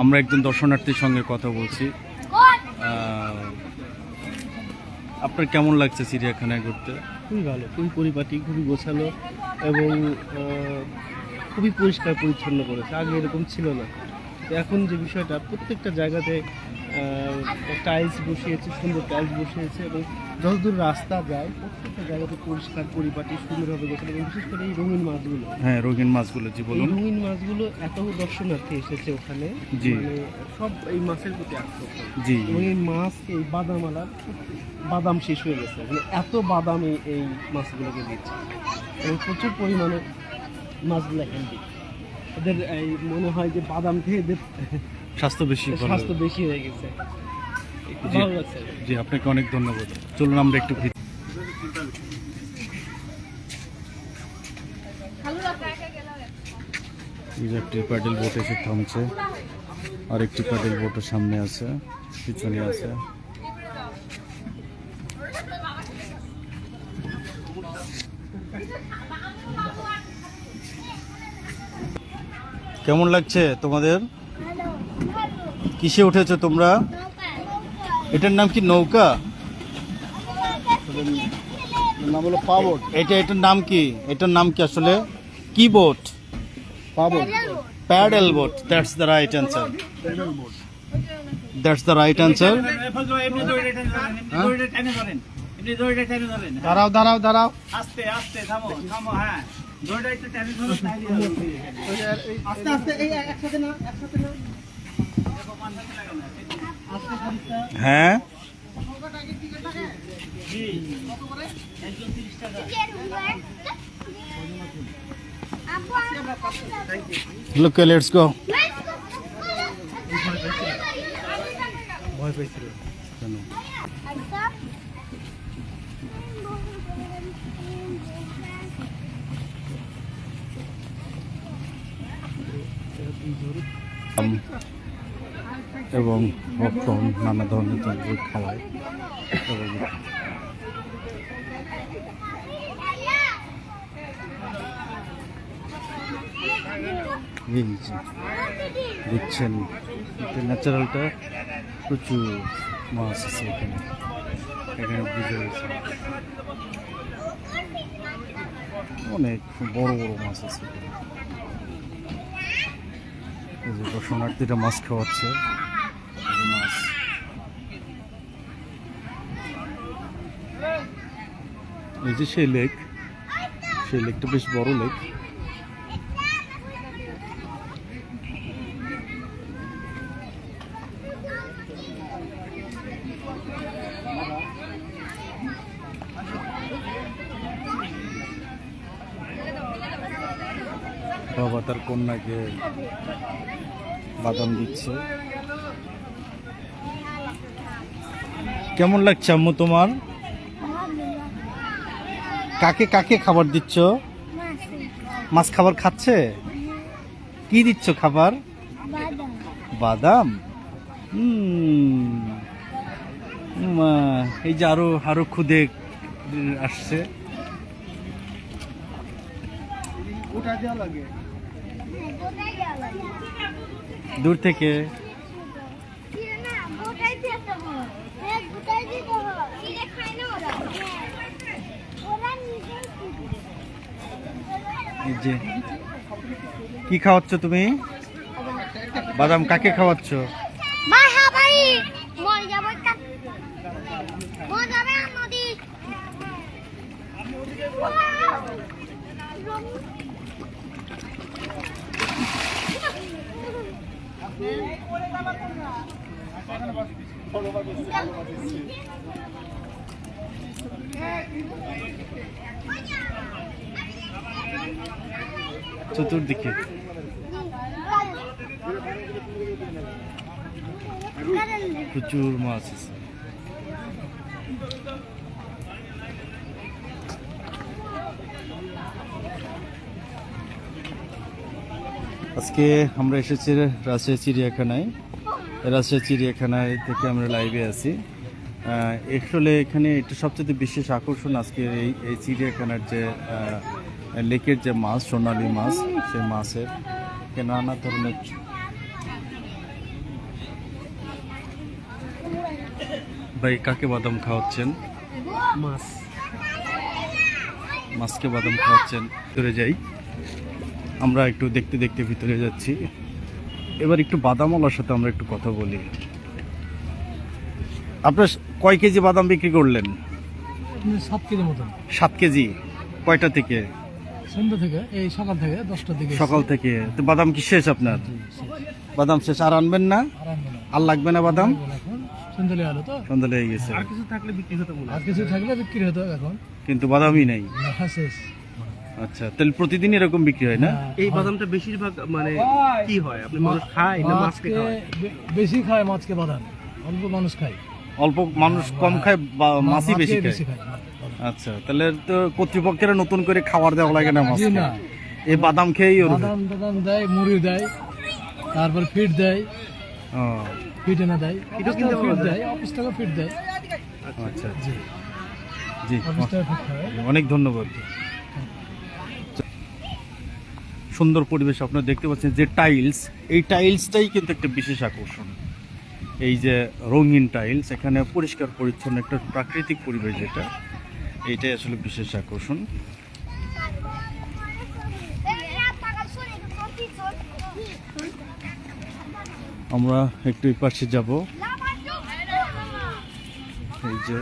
আমরা একজন দর্শনার্থীর সঙ্গে কথা বলছি। আপনার কেমন লাগছে চিড়িয়াখানায় ঘুরতে? খুবই ভালো, খুবই পরিপাটি, খুবই গোছালো এবং খুবই পরিষ্কার পরিচ্ছন্ন করেছে। আগে এরকম ছিল না। এখন যে বিষয়টা, প্রত্যেকটা জায়গাতে টাইলস বসিয়েছে, সুন্দর টাইলস বসিয়েছে এবং যতদূর রাস্তা যায় প্রত্যেকটা জায়গাতে পরিষ্কার পরিপাটি সুন্দরভাবে গোছানো। এবং বিশেষ করে এই রঙিন মাছগুলো, হ্যাঁ রঙিন মাছগুলো, জি বলুন। রঙিন মাছগুলো এত দর্শনার্থী এসেছে ওখানে, জি মানে সব এই মাছের প্রতি আকর্ষণ। জি এবং এই মাছ, এই বাদামালার বাদাম শেষ হয়ে গেছে, মানে এত বাদাম এই মাছগুলোকে দিচ্ছে এবং প্রচুর পরিমাণে মাছগুলো হেলদি। এদের এই মনে হয় যে বাদাম খেয়ে এদের স্বাস্থ্য বেশি স্বাস্থ্য বেশি হয়ে গেছে। জি ভালো লাগছে। জি, আপনাকে অনেক ধন্যবাদ। চলুন আমরা একটু একটি প্যাডেল বোট এসে থামছে, আর একটি প্যাডেল বোটের সামনে আছে, পিছনে আছে। কেমন লাগছে তোমাদের? কিসে উঠেছো তোমরা? এটার নাম কি? নৌকা? নাম হলো পাবোট। এটার নাম কি? এটার নাম কি আসলে? কি বোট? পাবোট, paddle boat. That's the right answer. That's the right answer. দাঁড়াও দাঁড়াও দাঁড়াও, আস্তে আস্তে থামো থামো। হ্যাঁ, দড়িটা একটু টেনে ধরো, তাইলে আস্তে আস্তে, এই একসাথে না, একসাথে না। হ্যাঁ look, let's go. ভয় পেয়েছিল। এবং পপকর্ন, নানা ধরনের জলপাই খাওয়ায় এবং দেখছেন ন্যাচারালটা, প্রচুর মাছ আছে এখানে। এখানে ব্রিজে রয়েছে, অনেক বড় বড় মাছ আছে। এই যে দর্শনার্থীরা মাছ খাওয়াচ্ছে, মাছ। এই যে সেই লেক, সেই লেকটা বেশ বড় লেক। বাবা তার কন্যাকে বাদাম দিচ্ছে। কেমন লাগছে আম্মু তোমার? কাকে কাকে খাবার দিচ্ছ? মাছ খাবার খাচ্ছে? কি দিচ্ছ খাবার? বাদাম। এই যে আরো আরো খুদে আসছে। দূর থেকে এই যে কি খাওয়াচ্ছ তুমি? বাদাম কাকে খাওয়াচ্ছ? চতুর্দিকে প্রচুর মাছ আছে। আজকে আমরা এসেছি রাজশাহী চিড়িয়াখানায়। রাজশাহী চিড়িয়াখানায় থেকে আমরা লাইভে আছি। আসলে এখানে এটা সবচেয়ে বিশেষ আকর্ষণ আজকের এই চিড়িয়াখানার যে লেকের যে মাছ, সোনালী মাছ, সেই মাছের নানা ধরনের ভাই কাকে বাদাম খাওয়াচ্ছেন? মাছ। মাছকে বাদাম খাওয়াচ্ছেন। ভিতরে যাই, আমরা একটু দেখতে দেখতে ভিতরে যাচ্ছি। এবার একটু বাদামওয়ালার সাথে আমরা একটু কথা বলি। আপনার কয় কেজি বাদাম বিক্রি করলেন? 7 কেজির মতন 7 কেজি। কয়টা থেকে? সন্ধ্যা থেকে, এই সকাল থেকে 10টার দিকে সকাল থেকে। তো বাদাম কি শেষ আপনার? বাদাম শেষ, আর আনবেন না? আর লাগবে না বাদাম? এখন সন্ধ্যা আলো তো, সন্ধ্যা লেগে গেছে, আর কিছু থাকলে বিক্রি হতো মনে হয়। আর কিছু থাকলে বিক্রি হতো, এখন কিন্তু বাদামই নেই। না, শেষ। আচ্ছা, তাহলে প্রতিদিন এরকম বিক্রি হয় না? এই বাদামটা বেশিরভাগ মানে কি হয়, আপনি মানুষ খায় না মাছকে খায়? বেশি খায় মাছকে বাদাম, অল্প মানুষ খায়। অল্প মানুষ কম খায়, মাছই বেশি মাছকে খায়। খায়। আচ্ছা, তাহলে তো কর্তৃপক্ষের নতুন করে খাবার দেওয়া লাগে না জি মাছকে? না, এই বাদাম খেয়েই ওর। বাদাম দেয়, মুড়ি দেয়, তারপর ফিট দেয়, ও, ফিট এনে দেয়, এটাও কিনতে পাওয়া ফিট যায়? দেয়, অফিস টাকা ফিট দেয়। আচ্ছা জি, জি, অফিস টাকা ফিট খায়। অনেক ধন্যবাদ। সুন্দর পরিবেশ আপনারা দেখতে পাচ্ছেন, যে টাইলস, এই টাইলসটাই কিন্তু একটা বিশেষ আকর্ষণ। এই যে রঙিন টাইলস, এখানে পরিষ্কার পরিচ্ছন্ন একটা প্রাকৃতিক পরিবেশ, যেটা এইটাই আসলে বিশেষ আকর্ষণ। আমরা একটু এই পাশে যাব। এই যে